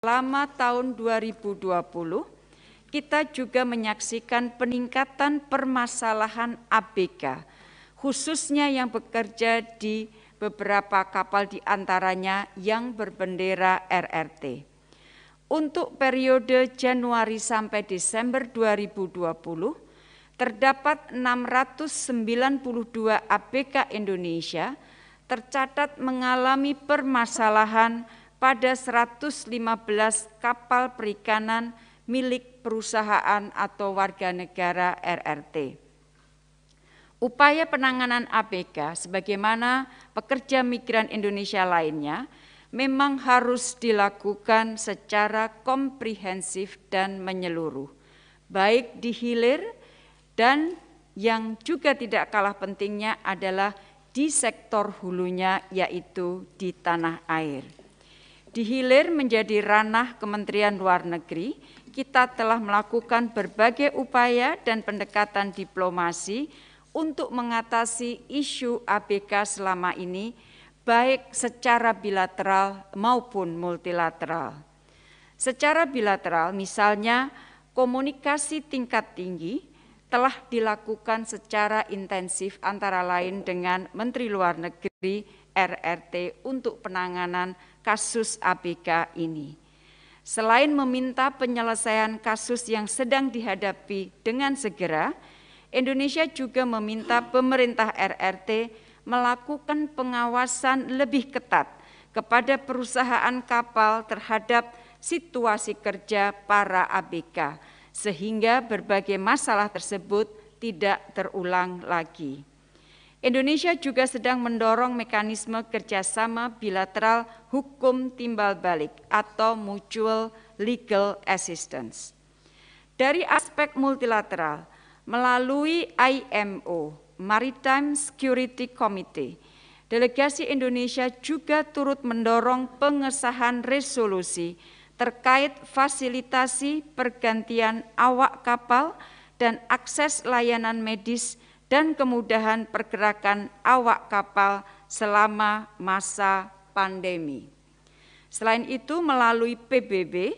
selama tahun 2020, kita juga menyaksikan peningkatan permasalahan ABK, khususnya yang bekerja di beberapa kapal di antaranya yang berbendera RRT. Untuk periode Januari sampai Desember 2020, terdapat 692 ABK Indonesia tercatat mengalami permasalahan pada 115 kapal perikanan milik perusahaan atau warga negara RRT. Upaya penanganan ABK sebagaimana pekerja migran Indonesia lainnya memang harus dilakukan secara komprehensif dan menyeluruh, baik di hilir dan yang juga tidak kalah pentingnya adalah di sektor hulunya, yaitu di tanah air. Di hilir menjadi ranah Kementerian Luar Negeri, kita telah melakukan berbagai upaya dan pendekatan diplomasi untuk mengatasi isu ABK selama ini, baik secara bilateral maupun multilateral. Secara bilateral, misalnya komunikasi tingkat tinggi telah dilakukan secara intensif antara lain dengan Menteri Luar Negeri RRT untuk penanganan kasus ABK ini. Selain meminta penyelesaian kasus yang sedang dihadapi dengan segera, Indonesia juga meminta pemerintah RRT melakukan pengawasan lebih ketat kepada perusahaan kapal terhadap situasi kerja para ABK, sehingga berbagai masalah tersebut tidak terulang lagi. Indonesia juga sedang mendorong mekanisme kerjasama bilateral hukum timbal balik atau mutual legal assistance. Dari aspek multilateral, melalui IMO, Maritime Security Committee, delegasi Indonesia juga turut mendorong pengesahan resolusi terkait fasilitasi pergantian awak kapal dan akses layanan medis dan kemudahan pergerakan awak kapal selama masa pandemi. Selain itu, melalui PBB,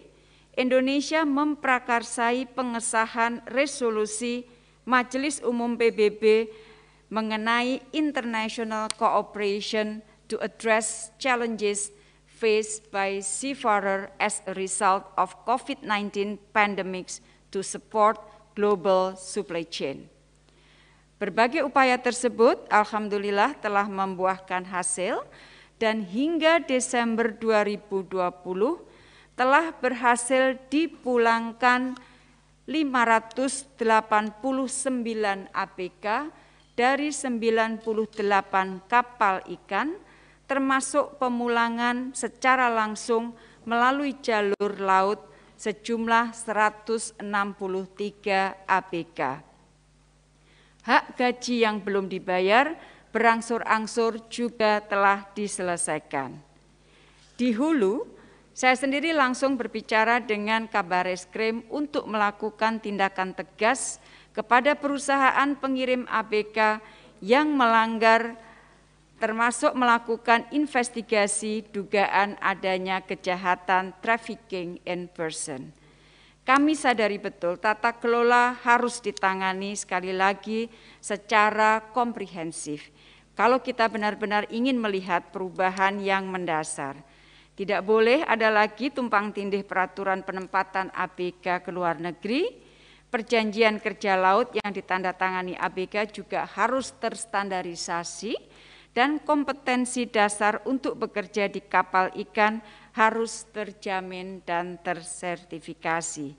Indonesia memprakarsai pengesahan resolusi Majelis Umum PBB mengenai international cooperation to address challenges faced by seafarer as a result of COVID-19 pandemics to support global supply chain. Berbagai upaya tersebut alhamdulillah telah membuahkan hasil dan hingga Desember 2020 telah berhasil dipulangkan 589 ABK dari 98 kapal ikan, termasuk pemulangan secara langsung melalui jalur laut sejumlah 163 ABK. Hak gaji yang belum dibayar berangsur-angsur juga telah diselesaikan. Di hulu, saya sendiri langsung berbicara dengan Kabareskrim untuk melakukan tindakan tegas kepada perusahaan pengirim ABK yang melanggar, termasuk melakukan investigasi dugaan adanya kejahatan trafficking in person. Kami sadari betul tata kelola harus ditangani sekali lagi secara komprehensif. Kalau kita benar-benar ingin melihat perubahan yang mendasar, tidak boleh ada lagi tumpang tindih peraturan penempatan ABK ke luar negeri. Perjanjian kerja laut yang ditandatangani ABK juga harus terstandarisasi dan kompetensi dasar untuk bekerja di kapal ikan harus terjamin dan tersertifikasi.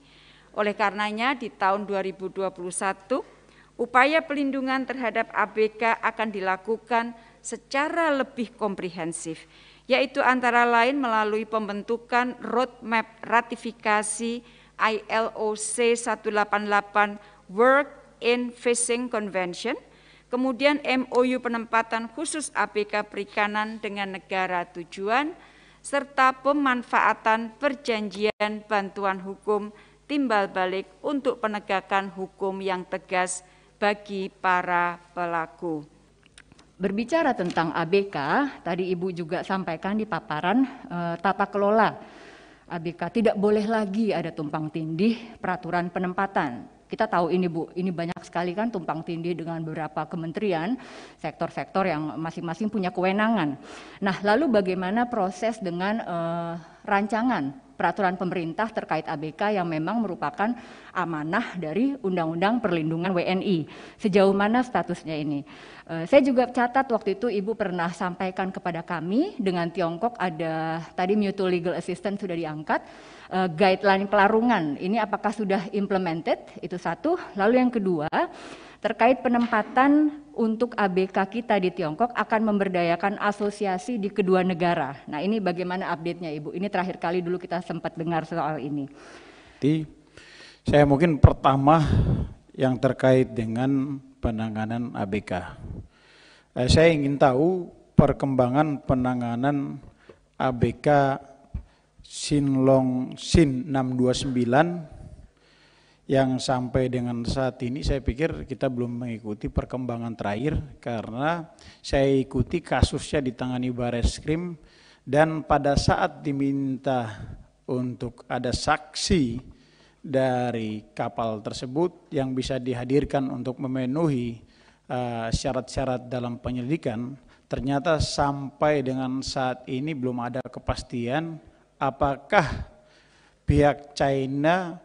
Oleh karenanya di tahun 2021, upaya pelindungan terhadap ABK akan dilakukan secara lebih komprehensif, yaitu antara lain melalui pembentukan roadmap ratifikasi ILO C188 Work in Fishing Convention, kemudian MOU penempatan khusus ABK perikanan dengan negara tujuan, serta pemanfaatan perjanjian bantuan hukum timbal balik untuk penegakan hukum yang tegas bagi para pelaku. Berbicara tentang ABK, tadi Ibu juga sampaikan di paparan tata kelola ABK. Tidak boleh lagi ada tumpang tindih peraturan penempatan. Kita tahu ini Bu, ini banyak sekali kan tumpang tindih dengan beberapa kementerian, sektor-sektor yang masing-masing punya kewenangan. Nah, lalu bagaimana proses dengan rancangan peraturan pemerintah terkait ABK yang memang merupakan amanah dari Undang-Undang Perlindungan WNI. Sejauh mana statusnya ini? Saya juga catat waktu itu Ibu pernah sampaikan kepada kami dengan Tiongkok ada tadi mutual legal assistance sudah diangkat, guideline pelarungan ini apakah sudah implemented? Itu satu. Lalu yang kedua, terkait penempatan untuk ABK kita di Tiongkok akan memberdayakan asosiasi di kedua negara. Nah, ini bagaimana update-nya Ibu? Ini terakhir kali dulu kita sempat dengar soal ini. Saya mungkin pertama yang terkait dengan penanganan ABK. Saya ingin tahu perkembangan penanganan ABK Sinlong Sin 629 yang sampai dengan saat ini saya pikir kita belum mengikuti perkembangan terakhir karena saya ikuti kasusnya ditangani Bareskrim dan pada saat diminta untuk ada saksi dari kapal tersebut yang bisa dihadirkan untuk memenuhi syarat-syarat dalam penyelidikan, ternyata sampai dengan saat ini belum ada kepastian apakah pihak China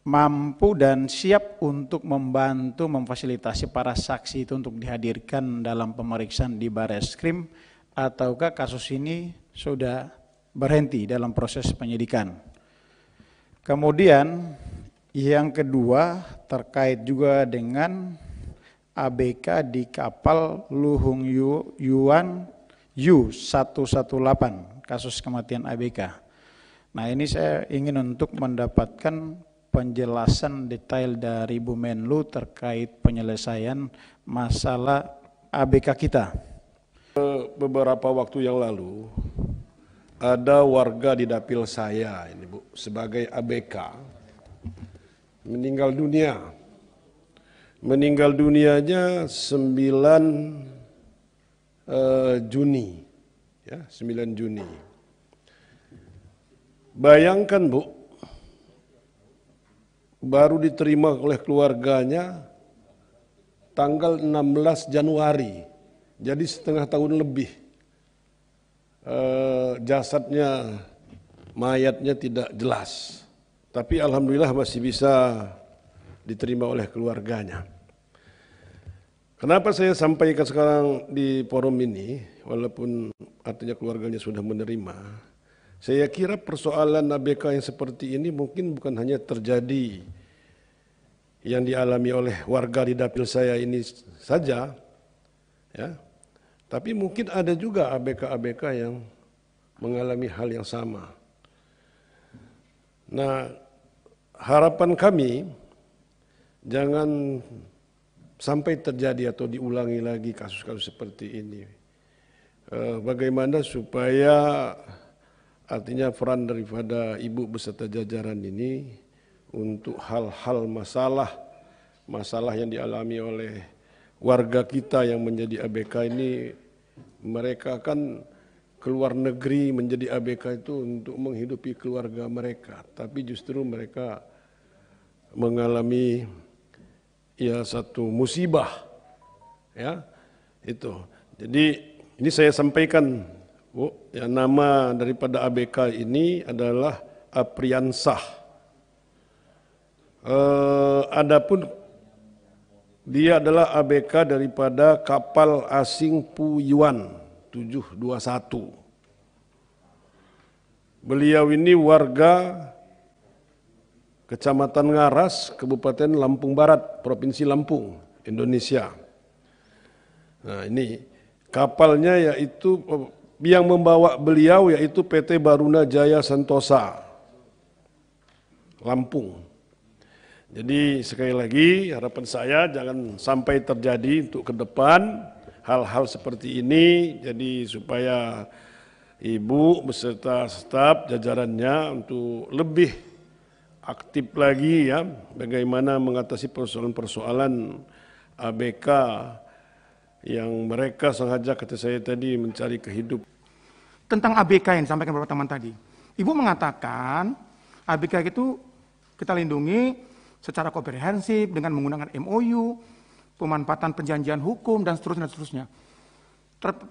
mampu dan siap untuk membantu memfasilitasi para saksi itu untuk dihadirkan dalam pemeriksaan di Bareskrim ataukah kasus ini sudah berhenti dalam proses penyidikan. Kemudian yang kedua terkait juga dengan ABK di kapal Luhung Yuan U118, kasus kematian ABK. Nah, ini saya ingin untuk mendapatkan penjelasan detail dari Bu Menlu terkait penyelesaian masalah ABK kita. Beberapa waktu yang lalu ada warga di dapil saya ini Bu sebagai ABK meninggal dunia. Meninggal dunianya 9 Juni. Ya, 9 Juni. Bayangkan Bu, baru diterima oleh keluarganya tanggal 16 Januari. Jadi setengah tahun lebih. Jasadnya, mayatnya tidak jelas. Tapi alhamdulillah masih bisa diterima oleh keluarganya. Kenapa saya sampaikan sekarang di forum ini, walaupun artinya keluarganya sudah menerima, saya kira persoalan ABK yang seperti ini mungkin bukan hanya terjadi yang dialami oleh warga di dapil saya ini saja, ya, tapi mungkin ada juga ABK-ABK yang mengalami hal yang sama. Nah, harapan kami jangan sampai terjadi atau diulangi lagi kasus-kasus seperti ini. Bagaimana supaya artinya peran daripada Ibu beserta jajaran ini untuk hal-hal masalah yang dialami oleh warga kita yang menjadi ABK ini, mereka kan keluar negeri menjadi ABK itu untuk menghidupi keluarga mereka, tapi justru mereka mengalami ya satu musibah, ya itu. Jadi ini saya sampaikan, Bu, ya, nama daripada ABK ini adalah Apriansah. Adapun dia adalah ABK daripada kapal asing Puyuan 721. Beliau ini warga Kecamatan Ngaras, Kabupaten Lampung Barat, Provinsi Lampung, Indonesia. Nah, ini kapalnya yaitu yang membawa beliau yaitu PT Baruna Jaya Sentosa, Lampung. Jadi sekali lagi harapan saya jangan sampai terjadi untuk ke depan hal-hal seperti ini, jadi supaya Ibu beserta staf jajarannya untuk lebih aktif lagi ya, bagaimana mengatasi persoalan-persoalan ABK yang mereka sengaja kata saya tadi mencari kehidupan. Tentang ABK yang disampaikan beberapa teman tadi, Ibu mengatakan ABK itu kita lindungi secara komprehensif dengan menggunakan MOU, pemanfaatan perjanjian hukum, dan seterusnya.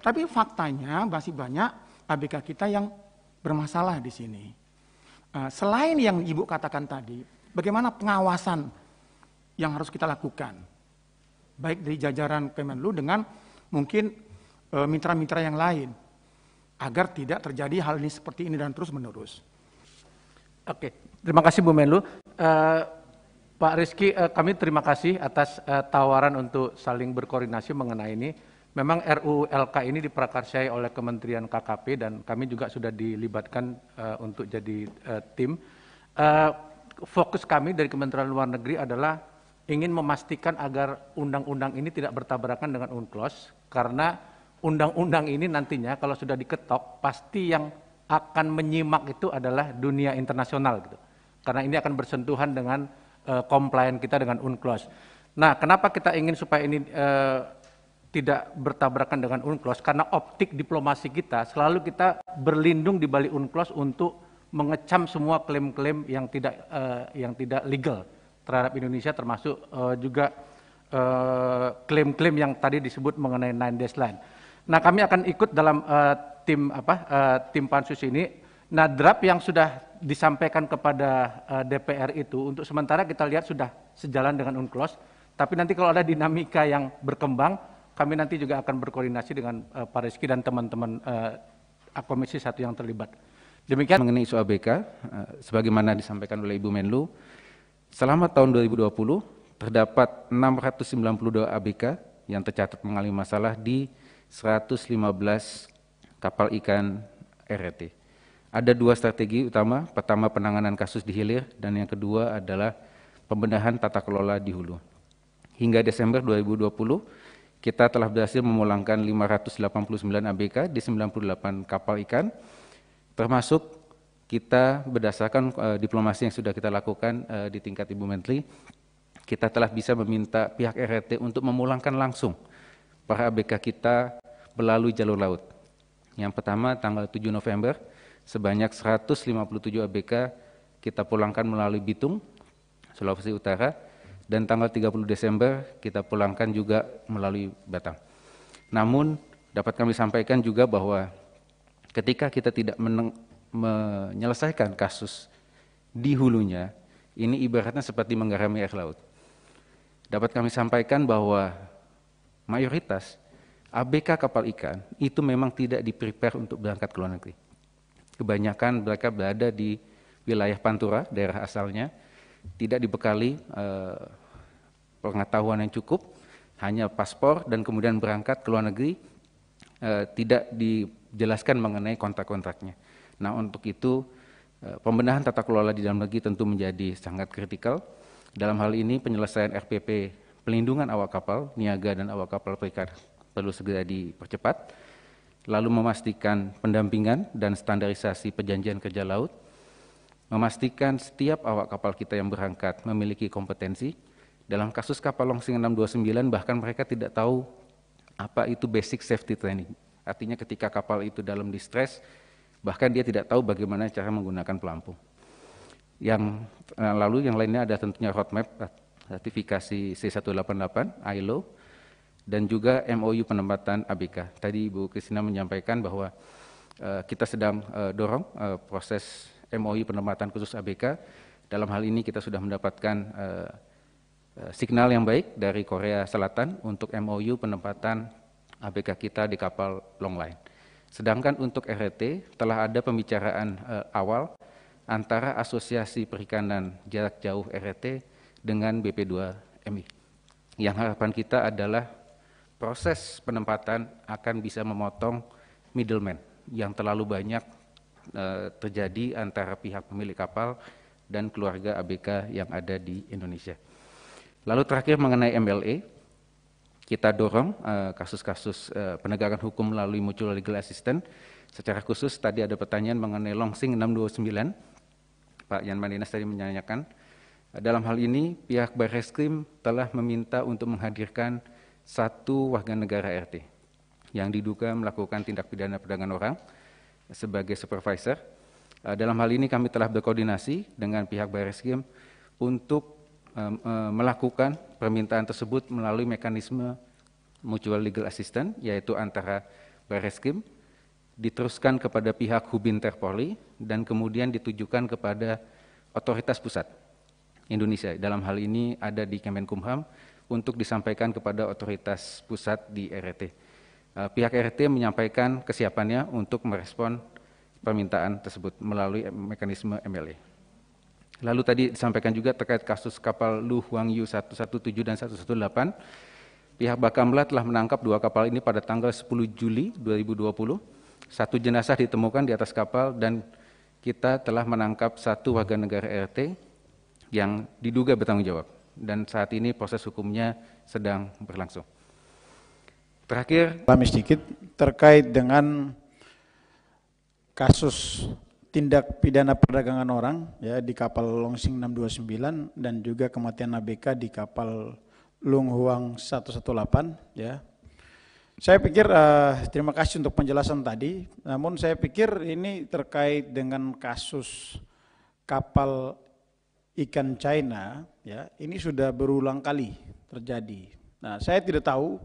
Tapi faktanya masih banyak ABK kita yang bermasalah di sini. Selain yang Ibu katakan tadi, bagaimana pengawasan yang harus kita lakukan? Baik dari jajaran Kemenlu dengan mungkin mitra-mitra yang lain, agar tidak terjadi hal ini seperti ini dan terus menerus. Oke, terima kasih Bu Menlu. Pak Rizky, kami terima kasih atas tawaran untuk saling berkoordinasi mengenai ini. Memang RUU LK ini diprakarsai oleh Kementerian KKP dan kami juga sudah dilibatkan untuk jadi tim. Fokus kami dari Kementerian Luar Negeri adalah ingin memastikan agar undang-undang ini tidak bertabrakan dengan UNCLOS, karena undang-undang ini nantinya kalau sudah diketok pasti yang akan menyimak itu adalah dunia internasional gitu. Karena ini akan bersentuhan dengan compliant kita dengan UNCLOS. Nah, kenapa kita ingin supaya ini tidak bertabrakan dengan UNCLOS? Karena optik diplomasi kita selalu kita berlindung di balik UNCLOS untuk mengecam semua klaim-klaim yang tidak legal terhadap Indonesia, termasuk juga klaim-klaim yang tadi disebut mengenai 9 days line. Nah, kami akan ikut dalam tim pansus ini. Nah, draft yang sudah disampaikan kepada DPR itu untuk sementara kita lihat sudah sejalan dengan UNCLOS, tapi nanti kalau ada dinamika yang berkembang, kami nanti juga akan berkoordinasi dengan Pak Rizky dan teman-teman Komisi 1 yang terlibat. Demikian mengenai isu ABK, sebagaimana disampaikan oleh Ibu Menlu, selama tahun 2020 terdapat 692 ABK yang tercatat mengalami masalah di 115 kapal ikan RRT. Ada dua strategi utama, pertama penanganan kasus di hilir dan yang kedua adalah pembenahan tata kelola di hulu. Hingga Desember 2020, kita telah berhasil memulangkan 589 ABK di 98 kapal ikan, termasuk kita berdasarkan diplomasi yang sudah kita lakukan di tingkat Ibu Menteri, kita telah bisa meminta pihak RRT untuk memulangkan langsung para ABK kita melalui jalur laut. Yang pertama tanggal 7 November, sebanyak 157 ABK kita pulangkan melalui Bitung, Sulawesi Utara, dan tanggal 30 Desember kita pulangkan juga melalui Batam. Namun dapat kami sampaikan juga bahwa ketika kita tidak menyelesaikan kasus di hulunya, ini ibaratnya seperti menggarami air laut. Dapat kami sampaikan bahwa mayoritas ABK kapal ikan itu memang tidak di-prepare untuk berangkat ke luar negeri. Kebanyakan mereka berada di wilayah Pantura, daerah asalnya, tidak dibekali pengetahuan yang cukup, hanya paspor dan kemudian berangkat ke luar negeri, tidak dijelaskan mengenai kontrak-kontraknya. Nah, untuk itu pembenahan tata kelola di dalam negeri tentu menjadi sangat kritikal. Dalam hal ini penyelesaian RPP pelindungan awak kapal, niaga dan awak kapal perikat perlu segera dipercepat, lalu memastikan pendampingan dan standarisasi perjanjian kerja laut, memastikan setiap awak kapal kita yang berangkat memiliki kompetensi. Dalam kasus kapal Longsing 629 bahkan mereka tidak tahu apa itu basic safety training. Artinya ketika kapal itu dalam distress, bahkan dia tidak tahu bagaimana cara menggunakan pelampung. Yang lalu yang lainnya ada tentunya roadmap ratifikasi C188 ILO dan juga MOU penempatan ABK. Tadi Ibu Kristina menyampaikan bahwa kita sedang dorong proses MOU penempatan khusus ABK. Dalam hal ini kita sudah mendapatkan signal yang baik dari Korea Selatan untuk MOU penempatan ABK kita di kapal long line. Sedangkan untuk RRT telah ada pembicaraan awal antara Asosiasi Perikanan Jarak Jauh RRT dengan BP2MI. Yang harapan kita adalah proses penempatan akan bisa memotong middleman yang terlalu banyak terjadi antara pihak pemilik kapal dan keluarga ABK yang ada di Indonesia. Lalu terakhir mengenai MLA, kita dorong kasus-kasus penegakan hukum melalui mutual legal assistance. Secara khusus tadi ada pertanyaan mengenai Longsing 629, Pak Yan Mandinas tadi menanyakan. Dalam hal ini pihak Barreskrim telah meminta untuk menghadirkan satu warga negara RT yang diduga melakukan tindak pidana perdagangan orang sebagai supervisor. Dalam hal ini kami telah berkoordinasi dengan pihak Barreskrim untuk melakukan permintaan tersebut melalui mekanisme mutual legal assistance, yaitu antara Barreskrim diteruskan kepada pihak Hubinter Polri dan kemudian ditujukan kepada otoritas pusat Indonesia. Dalam hal ini ada di Kemenkumham untuk disampaikan kepada otoritas pusat di RT. Pihak RT menyampaikan kesiapannya untuk merespon permintaan tersebut melalui mekanisme MLA. Lalu tadi disampaikan juga terkait kasus kapal Lu Huangyu 117 dan 118, pihak Bakamla telah menangkap 2 kapal ini pada tanggal 10 Juli 2020. 1 jenazah ditemukan di atas kapal dan kita telah menangkap 1 warga negara RT yang diduga bertanggung jawab. Dan saat ini proses hukumnya sedang berlangsung. Terakhir, kami sedikit terkait dengan kasus tindak pidana perdagangan orang ya di kapal Longsing 629 dan juga kematian ABK di kapal Lung Huang 118 ya. Saya pikir terima kasih untuk penjelasan tadi. Namun saya pikir ini terkait dengan kasus kapal ikan China ya, ini sudah berulang kali terjadi. Nah, saya tidak tahu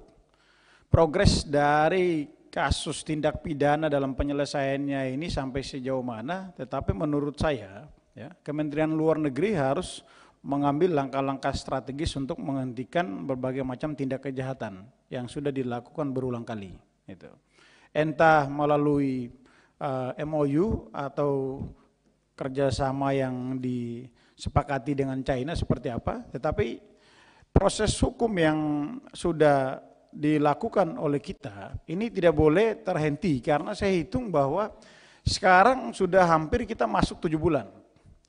progres dari kasus tindak pidana dalam penyelesaiannya ini sampai sejauh mana, tetapi menurut saya ya, Kementerian Luar Negeri harus mengambil langkah-langkah strategis untuk menghentikan berbagai macam tindak kejahatan yang sudah dilakukan berulang kali. Gitu. Entah melalui MOU atau kerjasama yang disepakati dengan China seperti apa, tetapi proses hukum yang sudah dilakukan oleh kita ini tidak boleh terhenti karena saya hitung bahwa sekarang sudah hampir kita masuk 7 bulan.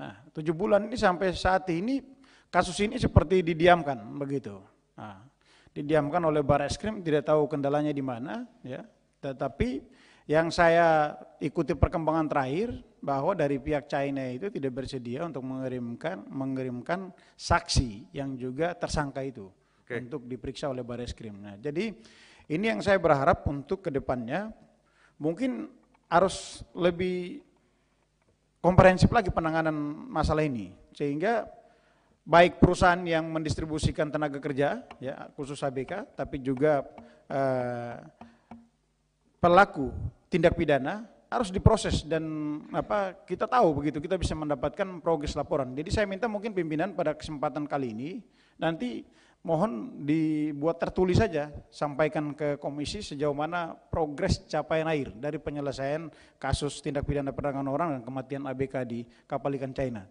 Nah, 7 bulan ini sampai saat ini kasus ini seperti didiamkan begitu. Nah, didiamkan oleh Barreskrim, tidak tahu kendalanya di mana ya. Tetapi yang saya ikuti perkembangan terakhir bahwa dari pihak China itu tidak bersedia untuk mengirimkan saksi yang juga tersangka itu. Untuk diperiksa oleh Barreskrim. Nah, jadi ini yang saya berharap untuk kedepannya mungkin harus lebih komprehensif lagi penanganan masalah ini sehingga baik perusahaan yang mendistribusikan tenaga kerja ya khusus ABK tapi juga pelaku tindak pidana harus diproses dan kita tahu begitu kita bisa mendapatkan progres laporan. Jadi saya minta mungkin pimpinan pada kesempatan kali ini nanti mohon dibuat tertulis saja, sampaikan ke komisi sejauh mana progres capaian air dari penyelesaian kasus tindak pidana perdagangan orang dan kematian ABK di kapal ikan China.